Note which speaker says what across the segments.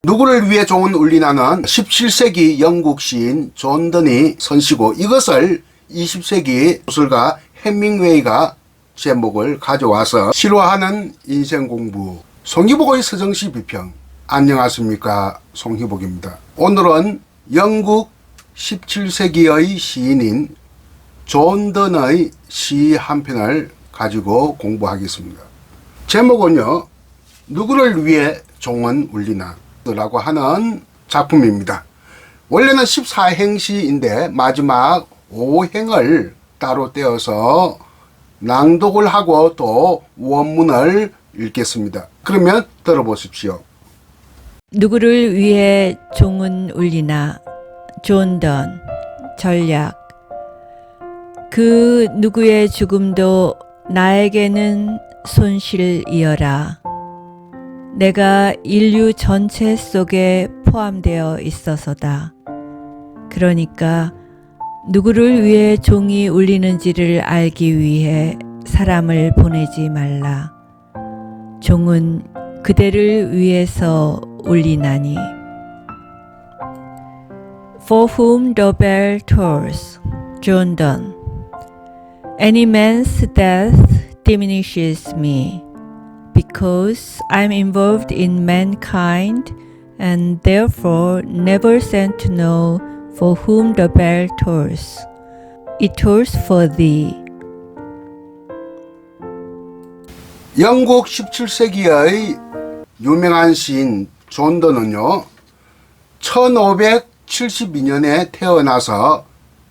Speaker 1: 누구를 위해 종은 울리나는 17세기 영국 시인 존 던이 선시고, 이것을 20세기 소설가 해밍웨이가 제목을 가져와서 실화하는 인생 공부, 송희복의 서정시 비평. 안녕하십니까, 송희복입니다. 오늘은 영국 17세기의 시인인 존 던의 시 한 편을 가지고 공부하겠습니다. 제목은요, 누구를 위해 종은 울리나 라고 하는 작품입니다. 원래는 14행시인데 마지막 5행을 따로 떼어서 낭독을 하고 또 원문을 읽겠습니다. 그러면 들어보십시오.
Speaker 2: 누구를 위해 종은 울리나. 존 던. 전략. 그 누구의 죽음도 나에게는 손실이어라. 내가 인류 전체 속에 포함되어 있어서다. 그러니까 누구를 위해 종이 울리는지를 알기 위해 사람을 보내지 말라. 종은 그대를 위해서 울리나니. For whom the bell tolls. 존 던. Any man's death diminishes me, because I'm involved in mankind and therefore never sent to know for whom the bell tolls. It tolls for thee.
Speaker 1: 영국 17세기의 유명한 시인 존 던은요, 1572년에 태어나서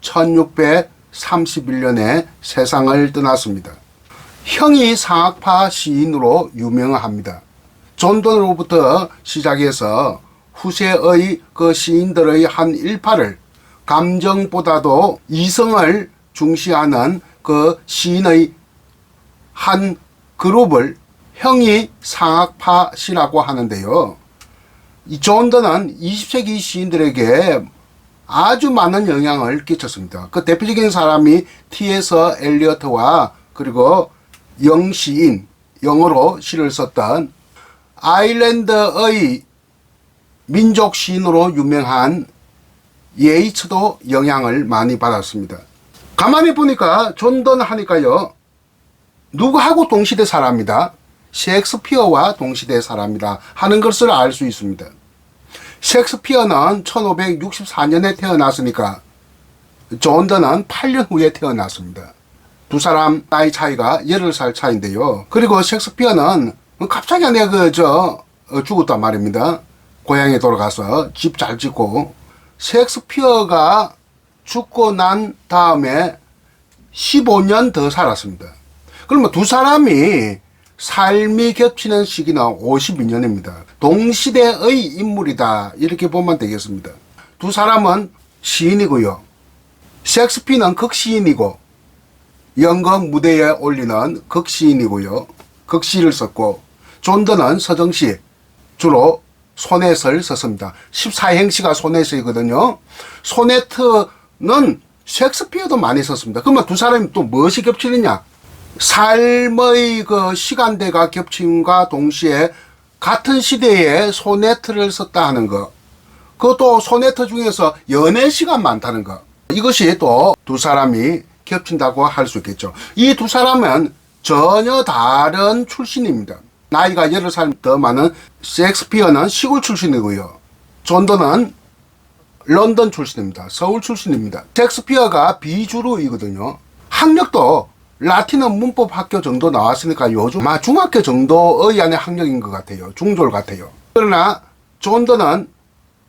Speaker 1: 1631년에 세상을 떠났습니다. 형이 상학파 시인으로 유명합니다. 존 던으로부터 시작해서 후세의 그 시인들의 한 일파를, 감정보다도 이성을 중시하는 그 시인의 한 그룹을 형이 상학파 시라고 하는데요. 이 존 던은 20세기 시인들에게 아주 많은 영향을 끼쳤습니다. 그 대표적인 사람이 T.S. 엘리어트와 그리고 영시인, 영어로 시를 썼던 아일랜드의 민족 시인으로 유명한 예이츠도 영향을 많이 받았습니다. 가만히 보니까 존 던 하니까요, 누구하고 동시대 사람이다, 셰익스피어와 동시대 사람이다 하는 것을 알 수 있습니다. 셰익스피어는 1564년에 태어났으니까 존 던은 8년 후에 태어났습니다. 두 사람 나이 차이가 8살 차인데요. 그리고 셰익스피어는 갑자기 내가 죽었단 말입니다. 고향에 돌아가서 집 잘 짓고. 셰익스피어가 죽고 난 다음에 15년 더 살았습니다. 그러면 두 사람이 삶이 겹치는 시기는 52년입니다. 동시대의 인물이다, 이렇게 보면 되겠습니다. 두 사람은 시인이고요. 셰익스피어는 극시인이고 연극 무대에 올리는 극시인이고요. 극시를 썼고, 존 던은 서정시, 주로 소넷을 썼습니다. 14행시가 소넷이거든요. 소네트는 셰익스피어도 많이 썼습니다. 그러면 두 사람이 또 무엇이 겹치느냐? 삶의 그 시간대가 겹침과 동시에 같은 시대에 소네트를 썼다 하는 것, 그것도 소네트 중에서 연애시가 많다는 것, 이것이 또 두 사람이 겹친다고 할 수 있겠죠. 이 두 사람은 전혀 다른 출신입니다. 나이가 8살 더 많은 셰익스피어는 시골 출신이고요. 존 던은 런던 출신입니다. 서울 출신입니다. 셰익스피어가 비주류이거든요. 학력도 라틴어 문법 학교 정도 나왔으니까 요즘 아마 중학교 정도의 안에 학력인 것 같아요. 중졸 같아요. 그러나 존 던은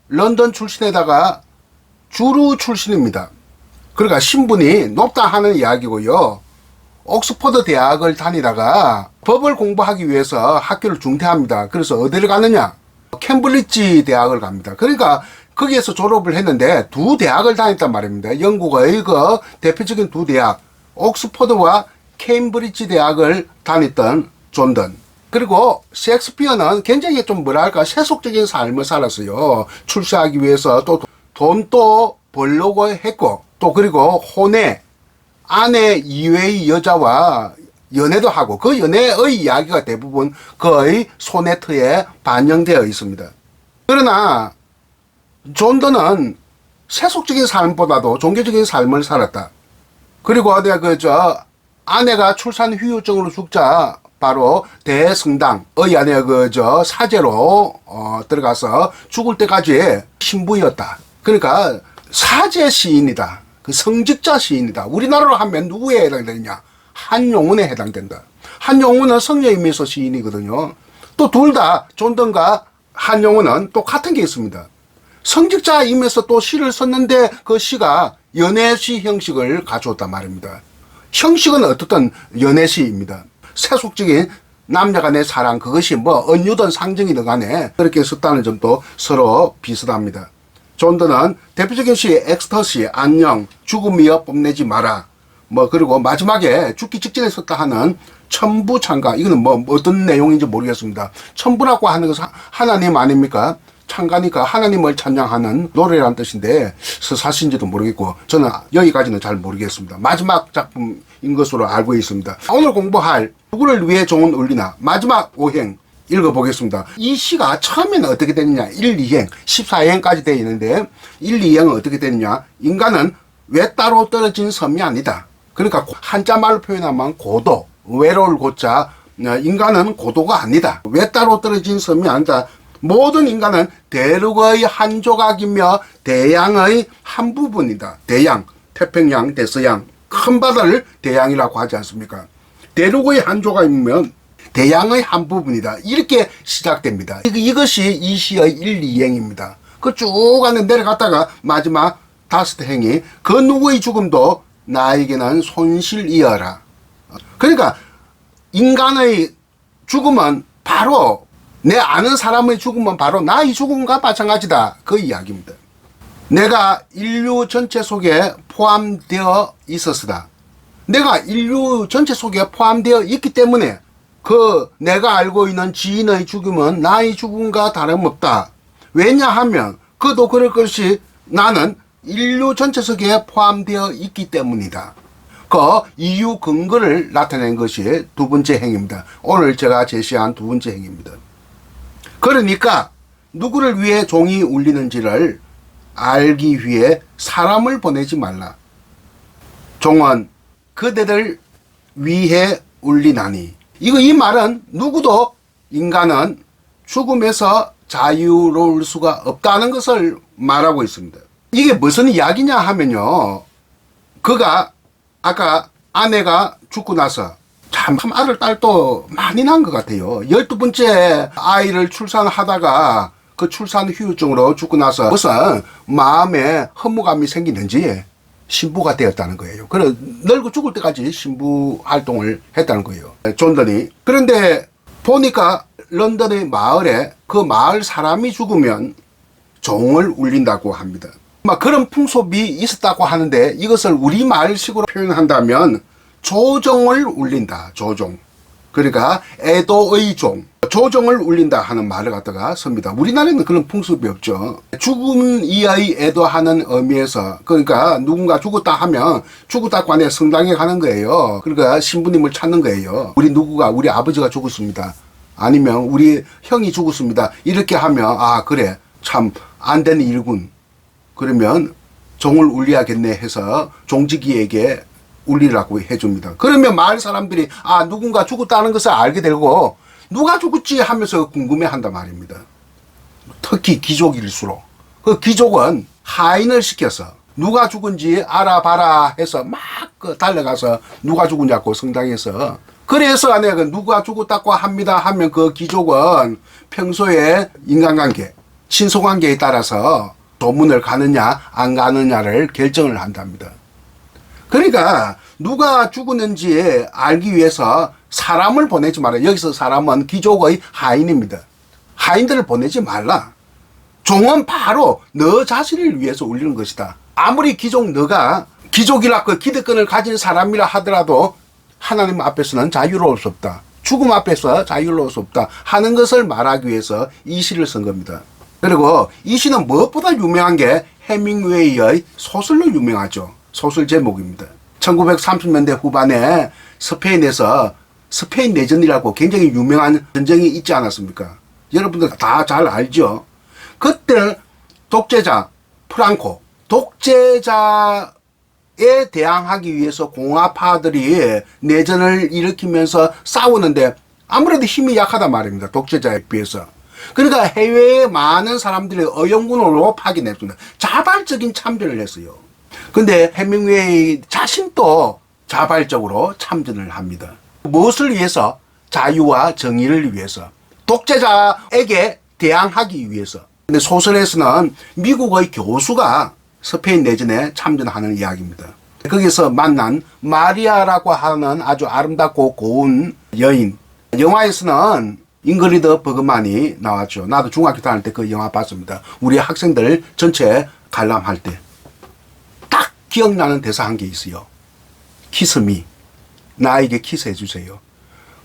Speaker 1: 런던 출신에다가 주류 출신입니다. 그러니까 신분이 높다 하는 이야기고요. 옥스퍼드 대학을 다니다가 법을 공부하기 위해서 학교를 중퇴합니다. 그래서 어디를 가느냐? 캠브리지 대학을 갑니다. 그러니까 거기에서 졸업을 했는데 두 대학을 다녔단 말입니다. 영국의 그 대표적인 두 대학, 옥스퍼드와 케임브리지 대학을 다녔던 존 던. 그리고 셰익스피어는 굉장히 좀 뭐랄까 세속적인 삶을 살았어요. 출세하기 위해서 또 돈도 벌려고 했고, 또 그리고 혼외, 아내 이외의 여자와 연애도 하고, 그 연애의 이야기가 대부분 거의 소네트에 반영되어 있습니다. 그러나 존던은 세속적인 삶보다도 종교적인 삶을 살았다. 그리고 내가 아내가 출산 후유증으로 죽자 바로 대성당의 안에 사제로 들어가서 죽을 때까지 신부였다. 그러니까 사제 시인이다. 그 성직자 시인이다. 우리나라로 하면 누구에 해당되느냐? 한용운에 해당된다. 한용운은 성녀임에서 시인이거든요. 또 둘 다 존던과 한용운은 또 같은 게 있습니다. 성직자임에서 또 시를 썼는데 그 시가 연애시 형식을 가져왔단 말입니다. 형식은 어떻든 연애시입니다. 세속적인 남녀 간의 사랑, 그것이 은유든 상징이든 간에 그렇게 썼다는 점도 서로 비슷합니다. 존던은 대표적인 시 엑스터시, 안녕, 죽음이여 뽐내지 마라. 그리고 마지막에 죽기 직전에 썼다 하는 천부창가, 이거는 어떤 내용인지 모르겠습니다. 천부라고 하는 것은 하나님 아닙니까? 창가니까 하나님을 찬양하는 노래라는 뜻인데 서사시인지도 모르겠고 저는 여기까지는 잘 모르겠습니다. 마지막 작품인 것으로 알고 있습니다. 오늘 공부할 누구를 위해 종은 울리나 마지막 5행 읽어보겠습니다. 이 시가 처음에는 어떻게 되느냐, 1, 2행, 14행까지 되어 있는데 1, 2행은 어떻게 되느냐, 인간은 왜 따로 떨어진 섬이 아니다. 그러니까 한자말로 표현하면 고도, 외로울 고자, 인간은 고도가 아니다. 왜 따로 떨어진 섬이 아니다. 모든 인간은 대륙의 한 조각이며 대양의 한 부분이다. 대양, 태평양, 대서양, 큰 바다를 대양이라고 하지 않습니까? 대륙의 한 조각이면 대양의 한 부분이다. 이렇게 시작됩니다. 이것이 이 시의 1, 2행입니다. 그 쭉 가는 내려갔다가 마지막 5행이 그 누구의 죽음도 나에게는 손실이어라. 그러니까 인간의 죽음은 바로 내 아는 사람의 죽음은 바로 나의 죽음과 마찬가지다. 그 이야기입니다. 내가 인류 전체 속에 포함되어 있었으다. 내가 인류 전체 속에 포함되어 있기 때문에 그 내가 알고 있는 지인의 죽음은 나의 죽음과 다름없다. 왜냐하면 그도 그럴 것이 나는 인류 전체 속에 포함되어 있기 때문이다. 그 이유 근거를 나타낸 것이 두 번째 행입니다. 오늘 제가 제시한 두 번째 행입니다. 그러니까 누구를 위해 종이 울리는지를 알기 위해 사람을 보내지 말라. 종은 그대를 위해 울리나니. 이 말은 누구도 인간은 죽음에서 자유로울 수가 없다는 것을 말하고 있습니다. 이게 무슨 이야기냐 하면요, 그가 아까 아내가 죽고 나서 참 아들 딸도 많이 난 것 같아요. 12번째 아이를 출산하다가 그 출산 후유증으로 죽고 나서 무슨 마음에 허무감이 생기는지 신부가 되었다는 거예요. 그래 늙어 죽을 때까지 신부 활동을 했다는 거예요, 존던이. 그런데 보니까 런던의 마을에 그 마을 사람이 죽으면 종을 울린다고 합니다. 그런 풍습이 있었다고 하는데 이것을 우리말식으로 표현한다면 조종을 울린다. 조종. 그러니까 애도의 종. 조종을 울린다 하는 말을 갖다가 씁니다. 우리나라에는 그런 풍습이 없죠. 죽은 이의 애도하는 의미에서, 그러니까 누군가 죽었다 하면 죽었다 관에 성당에 가는 거예요. 그러니까 신부님을 찾는 거예요. 우리 아버지가 죽었습니다. 아니면 우리 형이 죽었습니다. 이렇게 하면 그래 참 안 되는 일군. 그러면 종을 울려야겠네 해서 종지기에게 울리라고 해줍니다. 그러면 마을 사람들이 누군가 죽었다는 것을 알게 되고 누가 죽었지 하면서 궁금해한단 말입니다. 특히 귀족일수록. 그 귀족은 하인을 시켜서 누가 죽은지 알아봐라 해서 막 달려가서 누가 죽은냐고 성당에서. 그래서 내가 누가 죽었다고 합니다 하면 그 귀족은 평소에 인간관계, 친소관계에 따라서 도문을 가느냐 안 가느냐를 결정을 한답니다. 그러니까 누가 죽었는지 알기 위해서 사람을 보내지 마라. 여기서 사람은 귀족의 하인입니다. 하인들을 보내지 말라. 종은 바로 너 자신을 위해서 울리는 것이다. 아무리 너가 귀족이라 그 기득권을 가진 사람이라 하더라도 하나님 앞에서는 자유로울 수 없다. 죽음 앞에서 자유로울 수 없다 하는 것을 말하기 위해서 이 시를 쓴 겁니다. 그리고 이 시는 무엇보다 유명한 게 해밍웨이의 소설로 유명하죠. 소설 제목입니다. 1930년대 후반에 스페인에서 스페인 내전이라고 굉장히 유명한 전쟁이 있지 않았습니까? 여러분들 다 잘 알죠. 그때 독재자 프랑코, 독재자에 대항하기 위해서 공화파들이 내전을 일으키면서 싸우는데 아무래도 힘이 약하단 말입니다. 독재자에 비해서. 그러니까 해외에 많은 사람들이 어영군으로 파견했습니다. 자발적인 참전을 했어요. 근데 해밍웨이 자신도 자발적으로 참전을 합니다. 무엇을 위해서? 자유와 정의를 위해서. 독재자에게 대항하기 위해서. 근데 소설에서는 미국의 교수가 스페인 내전에 참전하는 이야기입니다. 거기서 만난 마리아라고 하는 아주 아름답고 고운 여인. 영화에서는 잉그리드 버그만이 나왔죠. 나도 중학교 다닐 때 그 영화 봤습니다. 우리 학생들 전체 관람할 때. 딱 기억나는 대사 한 게 있어요. 키스미. 나에게 키스해 주세요.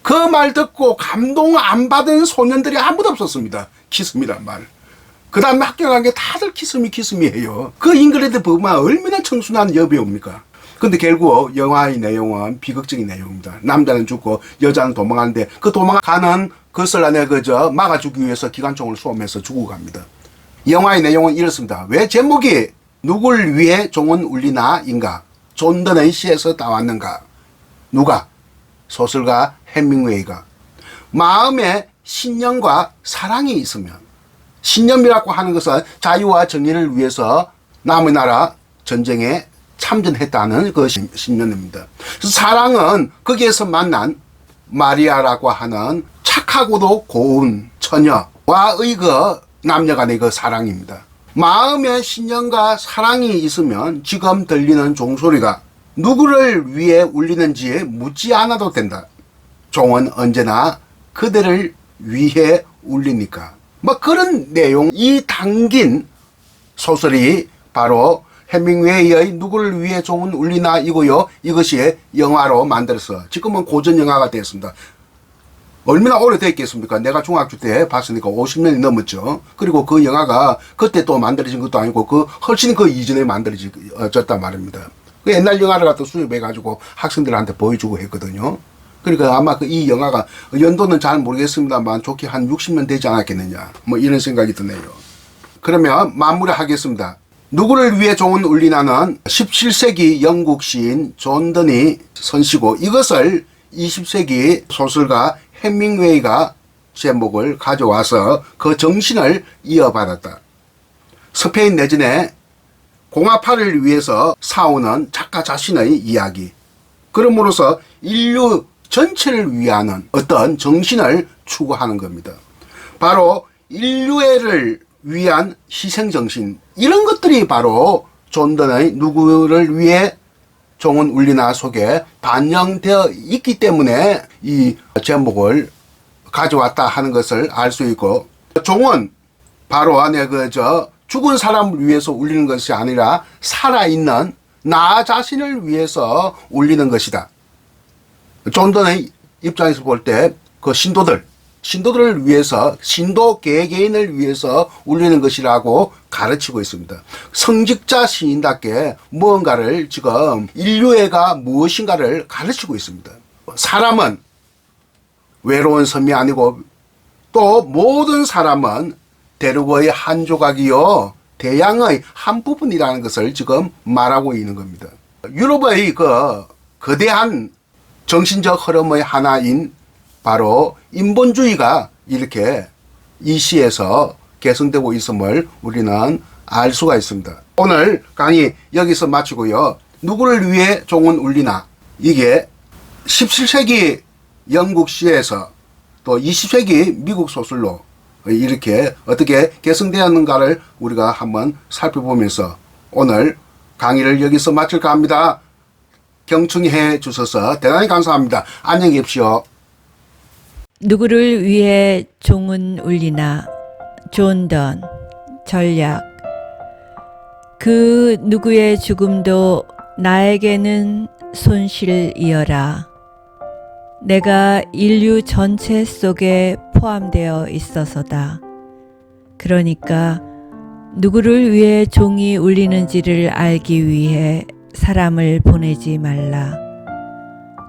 Speaker 1: 그 말 듣고 감동 안 받은 소년들이 아무도 없었습니다. 키스미란 말. 그 다음에 학교 간 게 다들 키스미 해요. 그 잉그리드 버그만 얼마나 청순한 여배우입니까? 근데 결국 영화의 내용은 비극적인 내용입니다. 남자는 죽고 여자는 도망가는데 그 도망가는 것을 안에 막아주기 위해서 기관총을 쏘면서 죽고 갑니다. 영화의 내용은 이렇습니다. 왜 제목이 누굴 위해 종은 울리나인가? 존던의 시에서 따왔는가? 누가? 소설가 해밍웨이가. 마음에 신념과 사랑이 있으면, 신념이라고 하는 것은 자유와 정의를 위해서 남의 나라 전쟁에 참전했다는 그 신념입니다. 사랑은 거기에서 만난 마리아라고 하는 착하고도 고운 처녀와의 그 남녀간의 그 사랑입니다. 마음에 신념과 사랑이 있으면 지금 들리는 종소리가 누구를 위해 울리는지 묻지 않아도 된다. 종은 언제나 그들을 위해 울리니까. 뭐 그런 내용이 담긴 소설이 바로 해밍웨이의 누구를 위해 종은 울리나 이고요. 이것이 영화로 만들어서 지금은 고전 영화가 되었습니다. 얼마나 오래됐겠습니까? 내가 중학교 때 봤으니까 50년이 넘었죠. 그리고 그 영화가 그때 또 만들어진 것도 아니고 훨씬 그 이전에 만들어졌단 말입니다. 그 옛날 영화를 갖다 수입해가지고 학생들한테 보여주고 했거든요. 그러니까 아마 이 영화가 연도는 잘 모르겠습니다만 좋게 한 60년 되지 않았겠느냐. 뭐 이런 생각이 드네요. 그러면 마무리하겠습니다. 누구를 위해 종은 울리나는 17세기 영국 시인 존던이 선시고 이것을 20세기 소설가 해밍웨이가 제목을 가져와서 그 정신을 이어받았다. 스페인 내전에 공화파를 위해서 싸우는 작가 자신의 이야기. 그럼으로써 인류 전체를 위하는 어떤 정신을 추구하는 겁니다. 바로 인류애를 위한 희생정신, 이런 것들이 바로 존던의 누구를 위해 종은 울리나 속에 반영되어 있기 때문에 이 제목을 가져왔다 하는 것을 알 수 있고, 종은 바로 안에 죽은 사람을 위해서 울리는 것이 아니라 살아있는 나 자신을 위해서 울리는 것이다. 존던의 입장에서 볼 때 그 신도들을 위해서, 신도 개개인을 위해서 울리는 것이라고 가르치고 있습니다. 성직자 시인답게 무언가를 지금 인류애가 무엇인가를 가르치고 있습니다. 사람은 외로운 섬이 아니고 또 모든 사람은 대륙의 한 조각이요 대양의 한 부분이라는 것을 지금 말하고 있는 겁니다. 유럽의 그 거대한 정신적 흐름의 하나인 바로 인본주의가 이렇게 이 시에서 개성되고 있음을 우리는 알 수가 있습니다. 오늘 강의 여기서 마치고요. 누구를 위해 종은 울리나, 이게 17세기 영국 시에서 또 20세기 미국 소설로 이렇게 어떻게 개성되었는가를 우리가 한번 살펴보면서 오늘 강의를 여기서 마칠까 합니다. 경청해 주셔서 대단히 감사합니다. 안녕히 계십시오.
Speaker 2: 누구를 위해 종은 울리나. 존던. 전략. 그 누구의 죽음도 나에게는 손실이어라. 내가 인류 전체 속에 포함되어 있어서다. 그러니까 누구를 위해 종이 울리는지를 알기 위해 사람을 보내지 말라.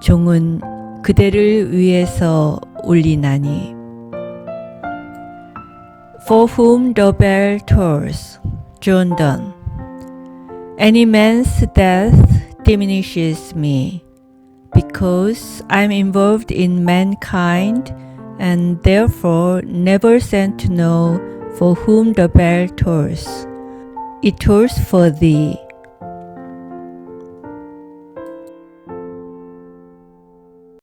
Speaker 2: 종은 그대를 위해서 울리나니. For whom the bell tolls, John Donne. Any man's death diminishes me, because I'm involved in mankind and therefore never sent to know for whom the bell tolls. It tolls for thee.